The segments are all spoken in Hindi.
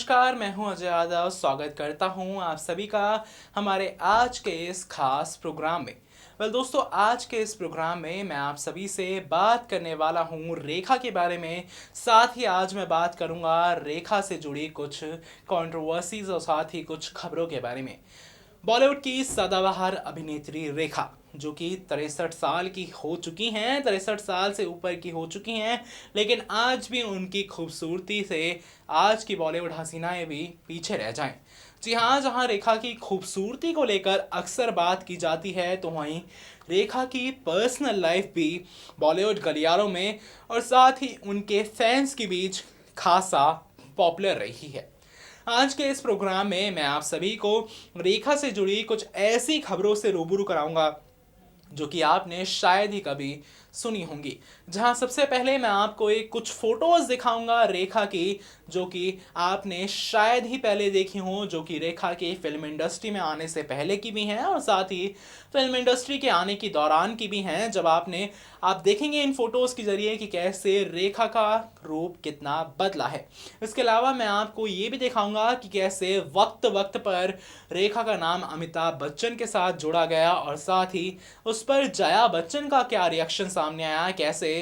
नमस्कार, मैं हूं अजय यादव। स्वागत करता हूं आप सभी का हमारे आज के इस खास प्रोग्राम में। दोस्तों, आज के इस प्रोग्राम में मैं आप सभी से बात करने वाला हूं रेखा के बारे में। साथ ही आज मैं बात करूंगा रेखा से जुड़ी कुछ कंट्रोवर्सीज और साथ ही कुछ खबरों के बारे में। बॉलीवुड की सदाबहार अभिनेत्री रेखा, जो कि 63 साल की हो चुकी हैं, 63 साल से ऊपर की हो चुकी हैं, लेकिन आज भी उनकी खूबसूरती से आज की बॉलीवुड हसीनाएं भी पीछे रह जाएं। जी हाँ, जहाँ रेखा की खूबसूरती को लेकर अक्सर बात की जाती है, तो वहीं रेखा की पर्सनल लाइफ भी बॉलीवुड गलियारों में और साथ ही उनके फैंस के बीच खासा पॉपुलर रही है। आज के इस प्रोग्राम में मैं आप सभी को रेखा से जुड़ी कुछ ऐसी खबरों से रूबरू कराऊंगा जो कि आपने शायद ही कभी सुनी होंगी। जहां सबसे पहले मैं आपको एक कुछ फोटोज दिखाऊंगा रेखा की, जो कि आपने शायद ही पहले देखी हो, जो कि रेखा के फिल्म इंडस्ट्री में आने से पहले की भी हैं और साथ ही फिल्म इंडस्ट्री के आने की दौरान की भी हैं। जब आप देखेंगे इन फोटोज के जरिए कि कैसे रेखा का रूप कितना बदला है। इसके अलावा मैं आपको ये भी दिखाऊंगा कि कैसे वक्त वक्त पर रेखा का नाम अमिताभ बच्चन के साथ जोड़ा गया और साथ ही उस पर जया बच्चन का क्या रिएक्शन सामने आया। कैसे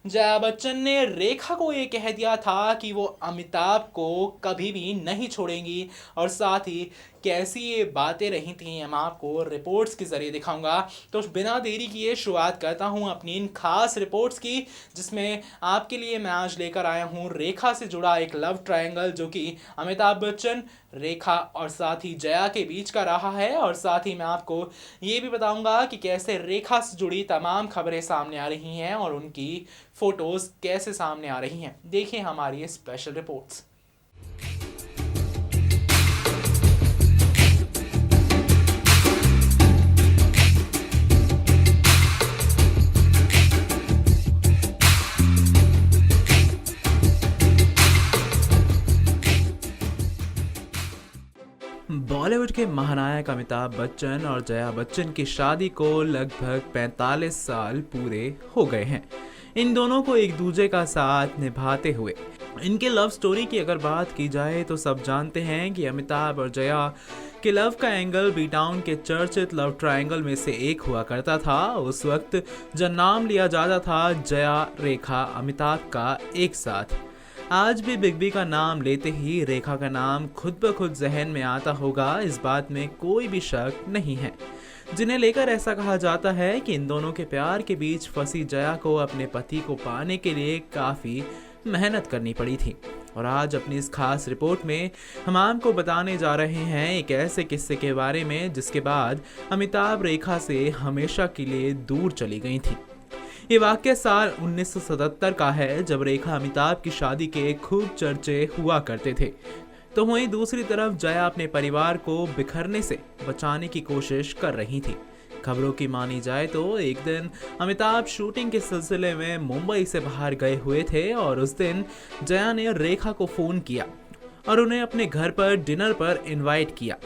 जया बच्चन ने रेखा को ये कह दिया था कि वो अमिताभ को कभी भी नहीं छोड़ेंगी और साथ ही कैसी ये बातें रही थी, हम आपको रिपोर्ट्स के जरिए दिखाऊंगा। तो बिना देरी किए शुरुआत करता हूं अपनी इन खास रिपोर्ट्स की, जिसमें आपके लिए मैं आज लेकर आया हूं रेखा से जुड़ा एक लव ट्रायंगल, जो कि अमिताभ बच्चन, रेखा और साथ ही जया के बीच का रहा है। और साथ ही मैं आपको ये भी बताऊंगा कि कैसे रेखा से जुड़ी तमाम खबरें सामने आ रही हैं और उनकी फोटोज कैसे सामने आ रही हैं। देखिए हमारी ये स्पेशल रिपोर्ट्स। बॉलीवुड के महानायक अमिताभ बच्चन और जया बच्चन की शादी को लगभग 45 साल पूरे हो गए हैं। इन दोनों को एक दूसरे का साथ निभाते हुए इनके लव स्टोरी की अगर बात की जाए तो सब जानते हैं कि अमिताभ और जया के लव का एंगल बी टाउन के चर्चित लव ट्रायंगल में से एक हुआ करता था। उस वक्त जब नाम लिया जाता था जया, रेखा, अमिताभ का एक साथ। आज भी बिग बी का नाम लेते ही रेखा का नाम खुद ब खुद जहन में आता होगा, इस बात में कोई भी शक नहीं है। जिन्हें लेकर ऐसा कहा जाता है कि इन दोनों के प्यार के बीच फंसी जया को अपने पति को पाने के लिए काफ़ी मेहनत करनी पड़ी थी। और आज अपनी इस खास रिपोर्ट में हम आपको बताने जा रहे हैं एक ऐसे किस्से के बारे में जिसके बाद अमिताभ रेखा से हमेशा के लिए दूर चली गई थी। ये वाकया साल 1977 का है, जब रेखा अमिताभ की शादी के खूब चर्चे हुआ करते थे। तो वहीं दूसरी तरफ जया अपने परिवार को बिखरने से बचाने की कोशिश कर रही थी। खबरों की मानी जाए तो एक दिन अमिताभ शूटिंग के सिलसिले में मुंबई से बाहर गए हुए थे और उस दिन जया ने रेखा को फोन किया और उन्हें अपने घर पर डिनर पर इनवाइट किया।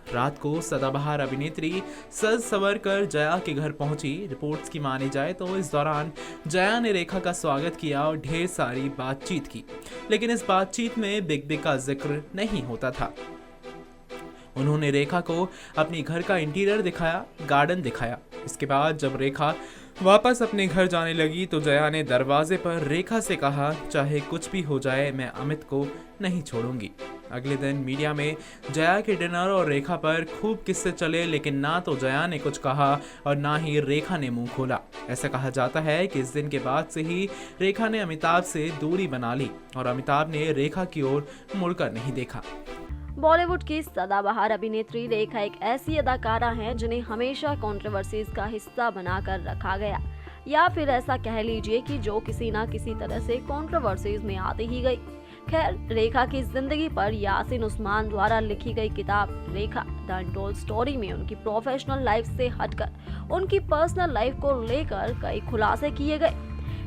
रात को सदाबहार अभिनेत्री सज संवर कर जया के घर पहुंची। रिपोर्ट्स की मानी जाए तो इस दौरान जया ने रेखा का स्वागत किया और ढेर सारी बातचीत की, लेकिन इस बातचीत में बिग बी का जिक्र नहीं होता था। उन्होंने रेखा को अपने घर का इंटीरियर दिखाया, गार्डन दिखाया। इसके बाद जब रेखा वापस अपने घर जाने लगी तो जया ने दरवाजे पर रेखा से कहा, चाहे कुछ भी हो जाए मैं अमित को नहीं छोड़ूंगी। अगले दिन मीडिया में जया के डिनर और रेखा पर खूब किस्से चले, लेकिन ना तो जया ने कुछ कहा और ना ही रेखा ने मुंह खोला। ऐसा कहा जाता है कि इस दिन के बाद से ही रेखा ने अमिताभ से दूरी बना ली और अमिताभ ने रेखा की ओर मुड़कर नहीं देखा। बॉलीवुड की सदाबहार अभिनेत्री रेखा एक ऐसी अदाकारा हैं जिन्हें हमेशा कंट्रोवर्सीज का हिस्सा बनाकर रखा गया, या फिर ऐसा कह लीजिए कि जो किसी न किसी तरह से कंट्रोवर्सीज में आती ही गई। खैर, रेखा की जिंदगी पर यासिन उस्मान द्वारा लिखी गई किताब रेखा द अनटोल्ड स्टोरी में उनकी प्रोफेशनल लाइफ से हटकर उनकी पर्सनल लाइफ को लेकर कई खुलासे किए गए।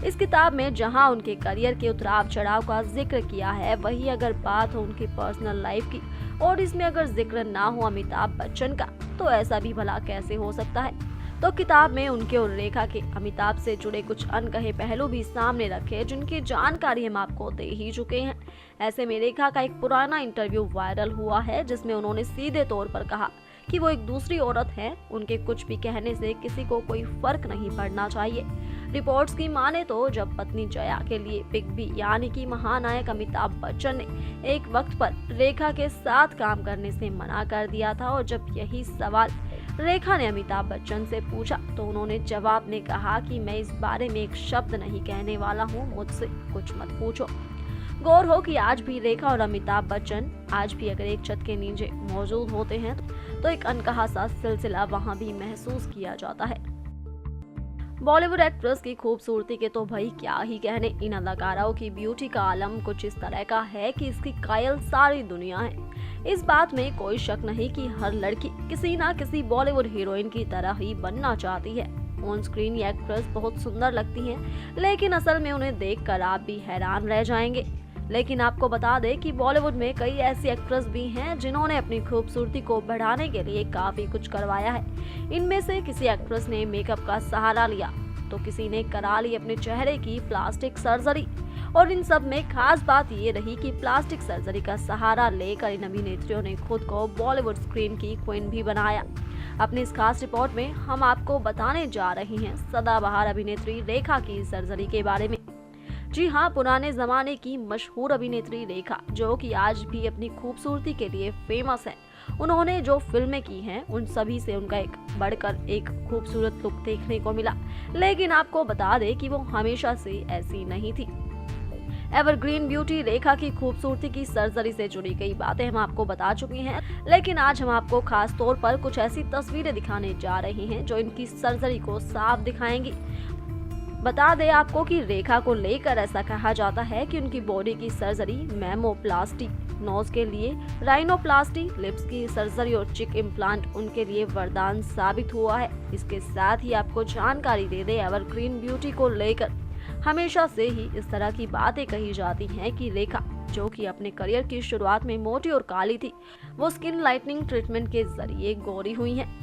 इस किताब में जहां उनके करियर के उतार चढ़ाव का जिक्र किया है, वहीं अगर बात हो उनकी पर्सनल लाइफ की और इसमें अगर जिक्र ना हो अमिताभ बच्चन का, तो ऐसा भी भला कैसे हो सकता है। तो किताब में उनके और रेखा के अमिताभ से जुड़े कुछ अनकहे पहलू भी सामने रखे जिनकी जानकारी हम आपको दे ही चुके हैं। ऐसे में रेखा का एक पुराना इंटरव्यू वायरल हुआ है जिसमें उन्होंने सीधे तौर पर कहा कि वो एक दूसरी औरत है। उनके कुछ भी कहने से किसी को कोई फर्क नहीं पड़ना चाहिए। रिपोर्ट्स की माने तो जब पत्नी जया के लिए बिग बी यानी कि महानायक अमिताभ बच्चन ने एक वक्त पर रेखा के साथ काम करने से मना कर दिया था और जब यही सवाल रेखा ने अमिताभ बच्चन से पूछा तो उन्होंने जवाब में कहा कि मैं इस बारे में एक शब्द नहीं कहने वाला हूँ, मुझसे कुछ मत पूछो। गौर हो कि आज भी रेखा और अमिताभ बच्चन आज भी अगर एक छत के नीचे मौजूद होते हैं तो एक अनकहा सा सिलसिला वहाँ भी महसूस किया जाता है। बॉलीवुड एक्ट्रेस की खूबसूरती के तो भाई क्या ही कहने। इन अदाकाराओं की ब्यूटी का आलम कुछ इस तरह का है कि इसकी कायल सारी दुनिया है। इस बात में कोई शक नहीं कि हर लड़की किसी ना किसी बॉलीवुड हीरोइन की तरह ही बनना चाहती है। ऑन स्क्रीन ये एक्ट्रेस बहुत सुंदर लगती हैं, लेकिन असल में उन्हें देखकर आप भी हैरान रह जाएंगे। लेकिन आपको बता दें कि बॉलीवुड में कई ऐसी एक्ट्रेस भी हैं जिन्होंने अपनी खूबसूरती को बढ़ाने के लिए काफी कुछ करवाया है। इनमें से किसी एक्ट्रेस ने मेकअप का सहारा लिया तो किसी ने करा ली अपने चेहरे की प्लास्टिक सर्जरी। और इन सब में खास बात ये रही कि प्लास्टिक सर्जरी का सहारा लेकर इन अभिनेत्रियों ने खुद को बॉलीवुड स्क्रीन की क्वीन भी बनाया। अपनी इस खास रिपोर्ट में हम आपको बताने जा रहे हैं सदाबहार अभिनेत्री रेखा की सर्जरी के बारे में। जी हाँ, पुराने जमाने की मशहूर अभिनेत्री रेखा जो कि आज भी अपनी खूबसूरती के लिए फेमस है। उन्होंने जो फिल्में की हैं उन सभी से उनका एक बढ़कर एक खूबसूरत लुक देखने को मिला। लेकिन आपको बता दें कि वो हमेशा से ऐसी नहीं थी। एवरग्रीन ब्यूटी रेखा की खूबसूरती की सर्जरी से जुड़ी कई बातें हम आपको बता चुके हैं, लेकिन आज हम आपको खास तौर पर कुछ ऐसी तस्वीरें दिखाने जा रहे हैं जो इनकी सर्जरी को साफ दिखाएंगी। बता दें आपको कि रेखा को लेकर ऐसा कहा जाता है कि उनकी बॉडी की सर्जरी मेमोप्लास्टी, नोज के लिए राइनोप्लास्टी, लिप्स की सर्जरी और चिक इम्प्लांट उनके लिए वरदान साबित हुआ है। इसके साथ ही आपको जानकारी दे दे एवरग्रीन ब्यूटी को लेकर हमेशा से ही इस तरह की बातें कही जाती हैं कि रेखा जो कि अपने करियर की शुरुआत में मोटी और काली थी, वो स्किन लाइटनिंग ट्रीटमेंट के जरिए गोरी हुई हैं।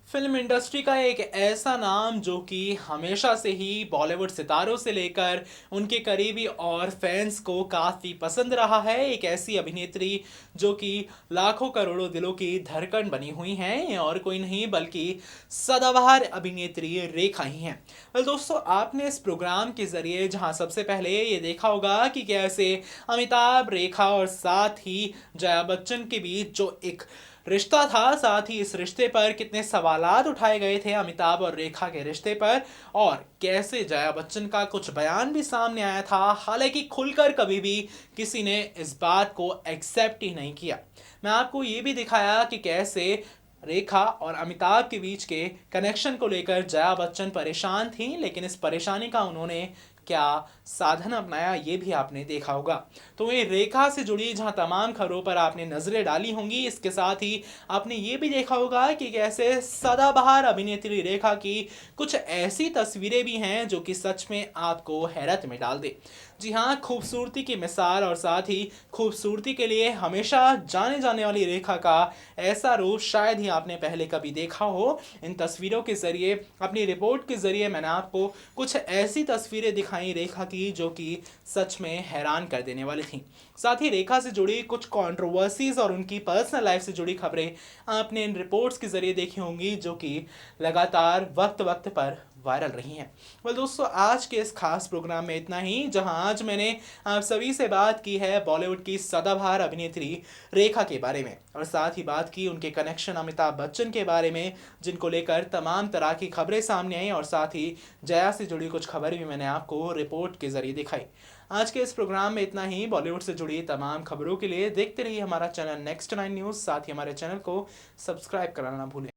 फिल्म इंडस्ट्री का एक ऐसा नाम जो कि हमेशा से ही बॉलीवुड सितारों से लेकर उनके करीबी और फैंस को काफ़ी पसंद रहा है। एक ऐसी अभिनेत्री जो कि लाखों करोड़ों दिलों की धड़कन बनी हुई हैं और कोई नहीं बल्कि सदाबहार अभिनेत्री रेखा ही हैं। वेल दोस्तों, आपने इस प्रोग्राम के ज़रिए जहां सबसे पहले ये देखा होगा कि कैसे अमिताभ, रेखा और साथ ही जया बच्चन के बीच जो एक रिश्ता था, साथ ही इस रिश्ते पर कितने सवालात उठाए गए थे अमिताभ और रेखा के रिश्ते पर, और कैसे जया बच्चन का कुछ बयान भी सामने आया था। हालांकि खुलकर कभी भी किसी ने इस बात को एक्सेप्ट ही नहीं किया। मैं आपको ये भी दिखाया कि कैसे रेखा और अमिताभ के बीच के कनेक्शन को लेकर जया बच्चन परेशान थी, लेकिन इस परेशानी का उन्होंने क्या साधन अपनाया ये भी आपने देखा होगा। तो ये रेखा से जुड़ी जहां तमाम खबरों पर आपने नजरें डाली होंगी, इसके साथ ही आपने ये भी देखा होगा कि कैसे सदाबहार अभिनेत्री रेखा की कुछ ऐसी तस्वीरें भी हैं जो कि सच में आपको हैरत में डाल दे। जी हाँ, खूबसूरती की मिसाल और साथ ही खूबसूरती के लिए हमेशा जाने जाने वाली रेखा का ऐसा रूप शायद ही आपने पहले कभी देखा हो। इन तस्वीरों के जरिए, अपनी रिपोर्ट के जरिए मैंने आपको कुछ ऐसी तस्वीरें दिखाई रेखा की जो कि सच में हैरान कर देने वाली थी। साथ ही रेखा से जुड़ी कुछ कंट्रोवर्सीज और उनकी पर्सनल लाइफ से जुड़ी खबरें आपने इन रिपोर्ट्स के जरिए देखी होंगी जो कि लगातार वक्त वक्त पर वायरल रही हैं। वेल दोस्तों, आज के इस खास प्रोग्राम में इतना ही, जहां आज मैंने आप सभी से बात की है बॉलीवुड की सदाबहार अभिनेत्री रेखा के बारे में, और साथ ही बात की उनके कनेक्शन अमिताभ बच्चन के बारे में, जिनको लेकर तमाम तरह की खबरें सामने आई, और साथ ही जया से जुड़ी कुछ खबर भी मैंने आपको रिपोर्ट के जरिए दिखाई। आज के इस प्रोग्राम में इतना ही। बॉलीवुड से जुड़ी तमाम खबरों के लिए देखते रहिए हमारा चैनल नेक्स्ट 9 न्यूज़। साथ ही हमारे चैनल को सब्सक्राइब करना ना भूलें।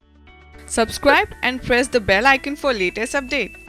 Subscribe and press the bell icon for latest update.